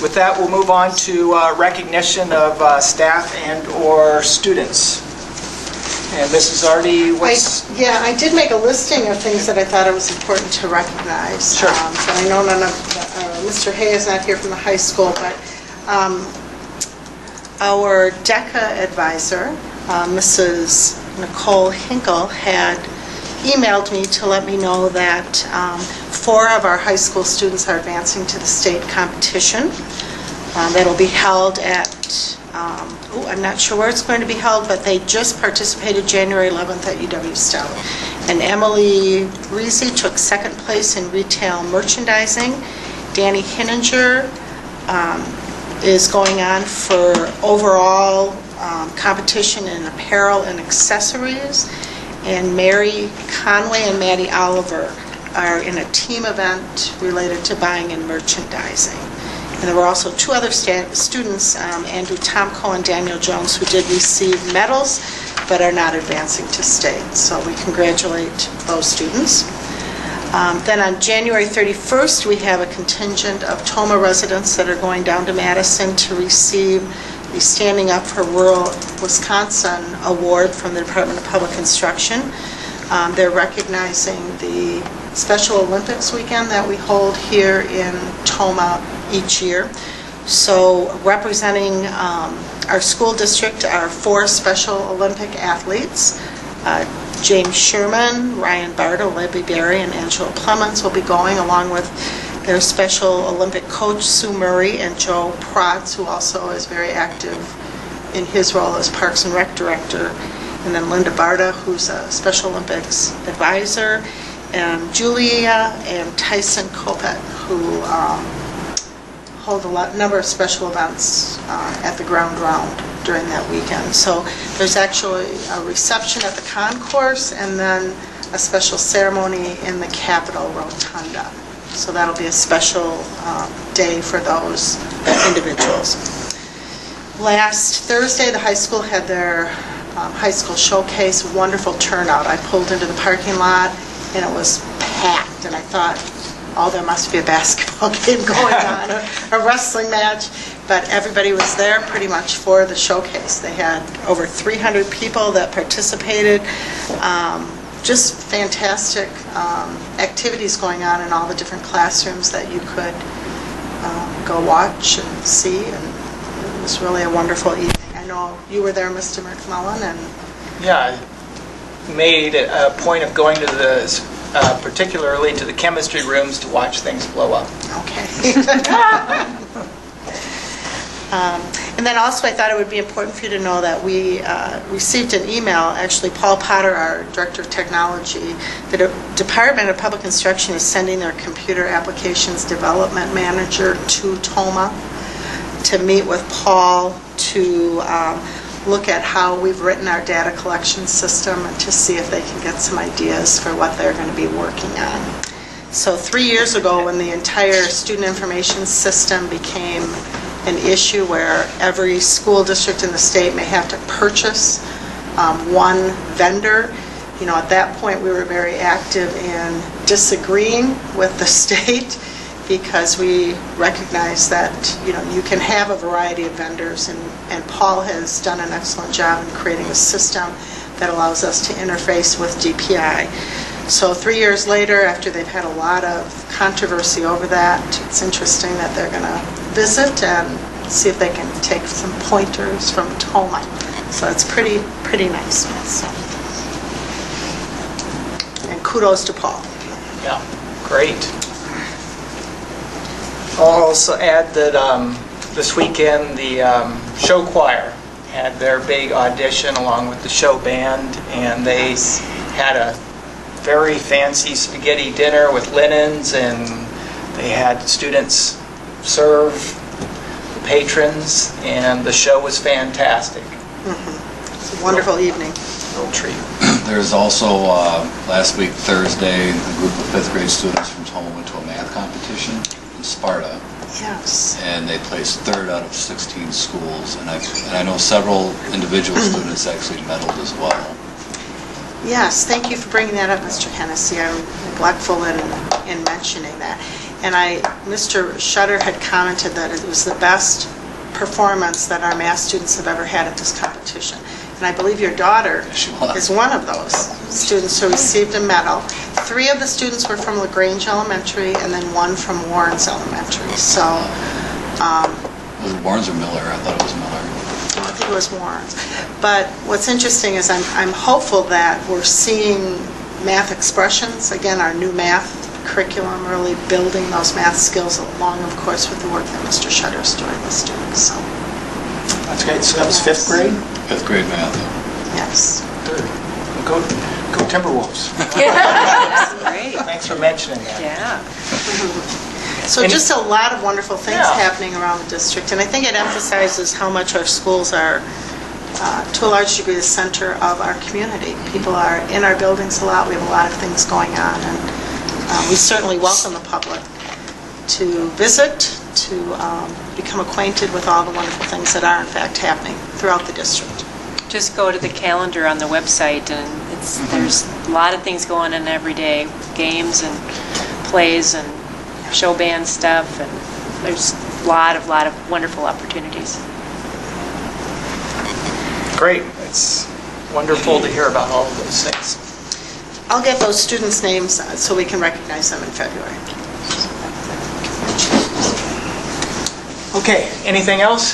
With that, we'll move on to recognition of staff and or students. And Mrs. Artie, Yeah, I did make a listing of things that I thought it was important to recognize. Sure. But I know none of, Mr. Hay is not here from the high school, but our DECA advisor, Mrs. Nicole Hinkle, had emailed me to let me know that 4 of our high school students are advancing to the state competition. That'll be held at, I'm not sure where it's going to be held, but they just participated January 11th at UW Stout. And Emily Reese took 2nd place in retail merchandising. Danny Hinninger is going on for overall competition in apparel and accessories. And Mary Conway and Maddie Oliver are in a team event related to buying and merchandising. And there were also 2 other students, Andrew Tomko and Daniel Jones, who did receive medals but are not advancing to state. So we congratulate those students. Then on January 31st, we have a contingent of Toma residents that are going down to Madison to receive the Standing Up for Rural Wisconsin Award from the Department of Public Instruction. They're recognizing the Special Olympics weekend that we hold here in Toma each year. So representing our school district are 4 Special Olympic athletes. James Sherman, Ryan Bartle, Libby Berry, and Angela Clemens will be going, along with their Special Olympic coach, Sue Murray, and Joe Protz, who also is very active in his role as Parks and Rec Director. And then Linda Barta, who's a Special Olympics advisor, and Julia and Tyson Kopet, who hold a number of special events at the ground round during that weekend. So there's actually a reception at the concourse and then a special ceremony in the Capitol Rotunda. So that'll be a special day for those individuals. Last Thursday, the high school had their high school showcase. Wonderful turnout. I pulled into the parking lot and it was packed, and I thought, oh, there must be a basketball game going on, a wrestling match, but everybody was there pretty much for the showcase. They had over 300 people that participated. Just fantastic activities going on in all the different classrooms that you could go watch and see, and it was really a wonderful evening. I know you were there, Mr. McMullen, and yeah, I made a point of going to the particularly to the chemistry rooms to watch things blow up. Okay. And then also I thought it would be important for you to know that we received an email, actually Paul Potter, our Director of Technology, the Department of Public Instruction is sending their Computer Applications Development Manager to Toma to meet with Paul to look at how we've written our data collection system and to see if they can get some ideas for what they're going to be working on. So 3 years ago, when the entire student information system became an issue where every school district in the state may have to purchase one vendor, at that point we were very active in disagreeing with the state, because we recognize that you can have a variety of vendors, and Paul has done an excellent job in creating a system that allows us to interface with DPI. So 3 years later, after they've had a lot of controversy over that, it's interesting that they're going to visit and see if they can take some pointers from Toma. So it's pretty nice. So. And kudos to Paul. Yeah, great. I'll also add that this weekend the show choir had their big audition along with the show band, and they had a very fancy spaghetti dinner with linens, and they had students serve the patrons, and the show was fantastic. Mm-hmm. It's a wonderful evening. Little treat. There's also, last week, Thursday, a group of 5th grade students from Toma went to a math competition in Sparta. Yes. And they placed 3rd out of 16 schools, and I know several individual students actually medaled as well. Yes, thank you for bringing that up, Mr. Hennessy. I'm neglectful in mentioning that. And Mr. Shutter had commented that it was the best performance that our math students have ever had at this competition. And I believe your daughter She was. is one of those students who received a medal. 3 of the students were from LaGrange Elementary, and then 1 from Warren's Elementary. So, Was it Barnes or Miller? I thought it was Miller. I think it was Warren's. But what's interesting is I'm hopeful that we're seeing math expressions, again, our new math curriculum, really building those math skills along, of course, with the work that Mr. Shutter is doing with students. So, That's great. So that was 5th grade? 5th grade math. yes. Good. Go Timberwolves. Great. Thanks for mentioning that. Yeah. So And- just a lot of wonderful things Yeah. happening around the district, and I think it emphasizes how much our schools are, to a large degree, the center of our community. People are in our buildings a lot, we have a lot of things going on, and we certainly welcome the public to visit, to become acquainted with all the wonderful things that are in fact happening throughout the district. Just go to the calendar on the website, and there's a lot of things going on every day, games and plays and show band stuff, and there's a lot of wonderful opportunities. Great. It's wonderful to hear about all of those things. I'll get those students' names so we can recognize them in February. Okay, anything else?